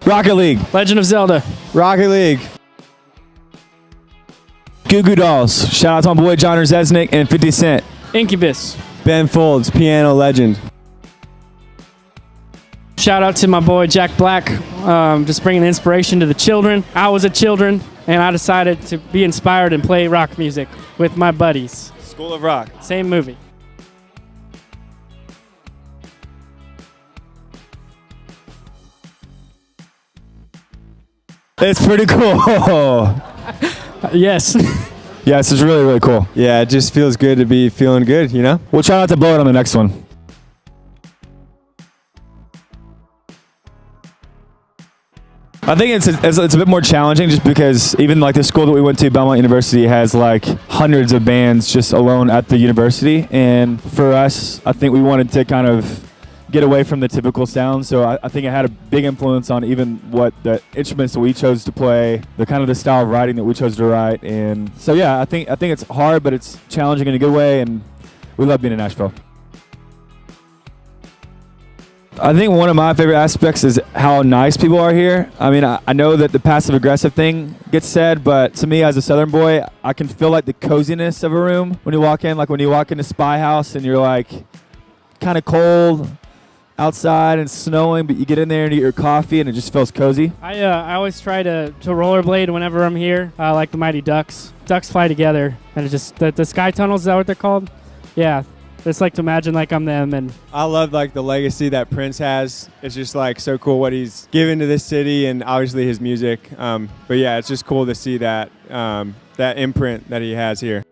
Rocket League. Legend of Zelda. Rocket League. Goo Goo Dolls. Shout out to my boy John Rzeznik and 50 Cent. Incubus. Ben Folds, piano legend. Shout out to my boy Jack Black, just bringing inspiration to the children. I was a children, and I decided to be inspired and play rock music with my buddies. School of Rock. Same movie. It's pretty cool. Yes. Yes, it's really, really cool. Yeah, it just feels good to be feeling good, you know? We'll try not to blow it on the next one. I think it's a bit more challenging just because even like the school that we went to, Belmont University, has like hundreds of bands just alone at the university. And for us, I think we wanted to kind of get away from the typical sound. So I think it had a big influence on even what the instruments that we chose to play, the kind of the style of writing that we chose to write. And so, yeah, I think it's hard, but it's challenging in a good way. And we love being in Nashville. I think one of my favorite aspects is how nice people are here. I mean, I know that the passive-aggressive thing gets said, but to me as a Southern boy, I can feel like the coziness of a room when you walk in. Like when you walk into Spy House and you're like kind of cold outside and snowing, but you get in there and eat your coffee and it just feels cozy. I always try to rollerblade whenever I'm here, like the Mighty Ducks. Ducks fly together, and it just the sky tunnels, is that what they're called? Yeah. Just like to imagine like I'm them. And I love like the legacy that Prince has. It's just like so cool what he's given to this city and obviously his music. But yeah, it's just cool to see that that imprint that he has here.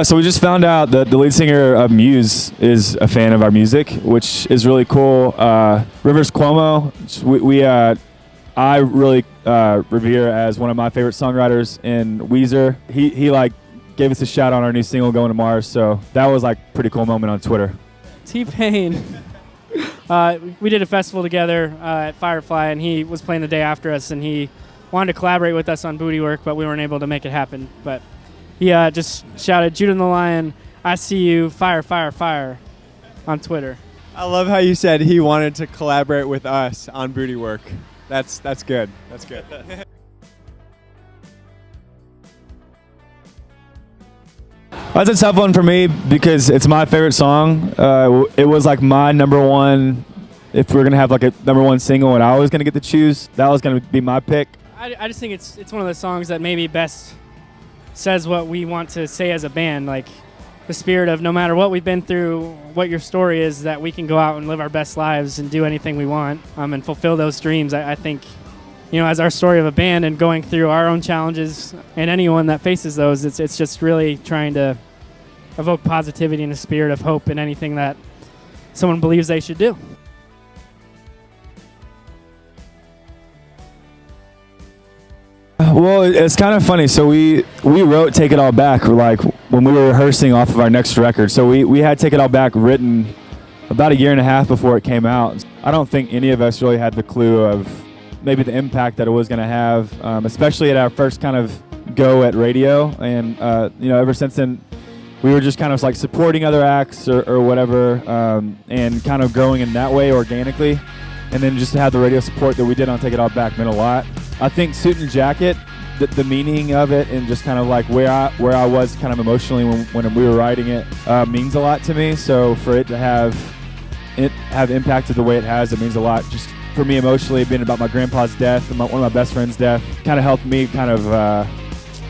So we just found out that the lead singer of Muse is a fan of our music, which is really cool. Rivers Cuomo, I really revere as one of my favorite songwriters in Weezer. He like gave us a shout on our new single Going to Mars, so that was like a pretty cool moment on Twitter. T-Pain. We did a festival together at Firefly, and he was playing the day after us, and he wanted to collaborate with us on Booty Work, but we weren't able to make it happen. But he just shouted, "Judah and the Lion, I see you, fire, fire, fire," on Twitter. I love how you said he wanted to collaborate with us on Booty Work. That's good. That's good. That's a tough one for me because it's my favorite song. It was like my number one. If we're gonna have like a number one single and I was gonna get to choose, that was gonna be my pick. I just think it's one of those songs that maybe best says what we want to say as a band, like the spirit of no matter what we've been through, what your story is, that we can go out and live our best lives and do anything we want and fulfill those dreams. I think, you know, as our story of a band and going through our own challenges and anyone that faces those, it's just really trying to evoke positivity and a spirit of hope in anything that someone believes they should do. Well, it's kind of funny. So we wrote Take It All Back like when we were rehearsing off of our next record. So we had Take It All Back written about a year and a half before it came out. I don't think any of us really had the clue of maybe the impact that it was going to have, especially at our first kind of go at radio. And, you know, ever since then, we were just kind of like supporting other acts or whatever and kind of growing in that way organically. And then just to have the radio support that we did on Take It All Back meant a lot. I think Suit and Jacket, the meaning of it and just kind of like where I was kind of emotionally when we were writing it means a lot to me. So for it to have impacted the way it has, it means a lot. Just for me emotionally, being about my grandpa's death and one of my best friend's death kind of helped me kind of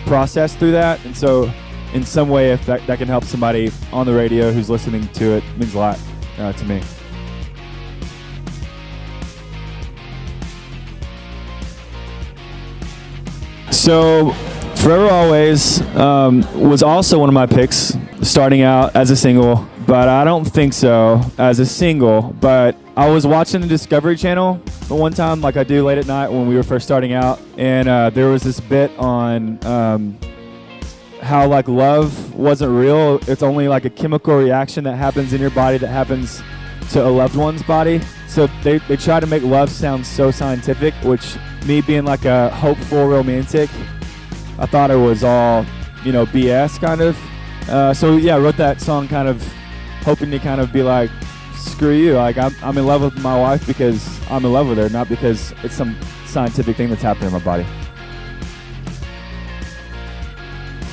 process through that. And so in some way, if that can help somebody on the radio who's listening to it, means a lot to me. So, Forever Always was also one of my picks starting out as a single, but I don't think so as a single. But I was watching the Discovery Channel one time, like I do late at night when we were first starting out, and there was this bit on how like love wasn't real. It's only like a chemical reaction that happens in your body that happens to a loved one's body. So they try to make love sound so scientific, which me being like a hopeful romantic, I thought it was all, you know, BS kind of. So yeah, I wrote that song kind of hoping to kind of be like screw you. Like I'm in love with my wife because I'm in love with her, not because it's some scientific thing that's happening in my body.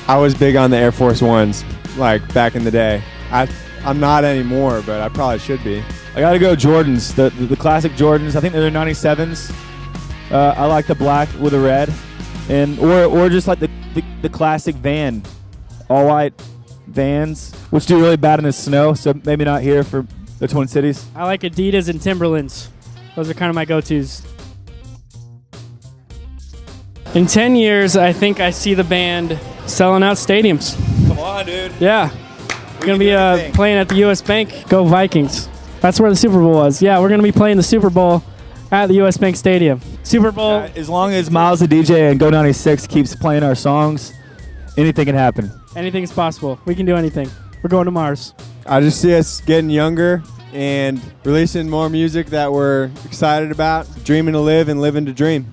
I was big on the Air Force Ones, like back in the day. I'm not anymore, but I probably should be. I gotta go Jordans, the classic Jordans. I think they're 97s. I like the black with the red, and or just like the classic Van, all white Vans, which do really bad in the snow. So maybe not here for the Twin Cities. I like Adidas and Timberlands. Those are kind of my go-tos. In 10 years, I think I see the band selling out stadiums. Come on, dude. Yeah. We're going to be playing at the U.S. Bank. Go Vikings. That's where the Super Bowl was. Yeah, we're going to be playing the Super Bowl at the U.S. Bank Stadium. Super Bowl. As long as Miles the DJ and Go 96 keeps playing our songs, anything can happen. Anything's possible. We can do anything. We're going to Mars. I just see us getting younger and releasing more music that we're excited about, dreaming to live and living to dream.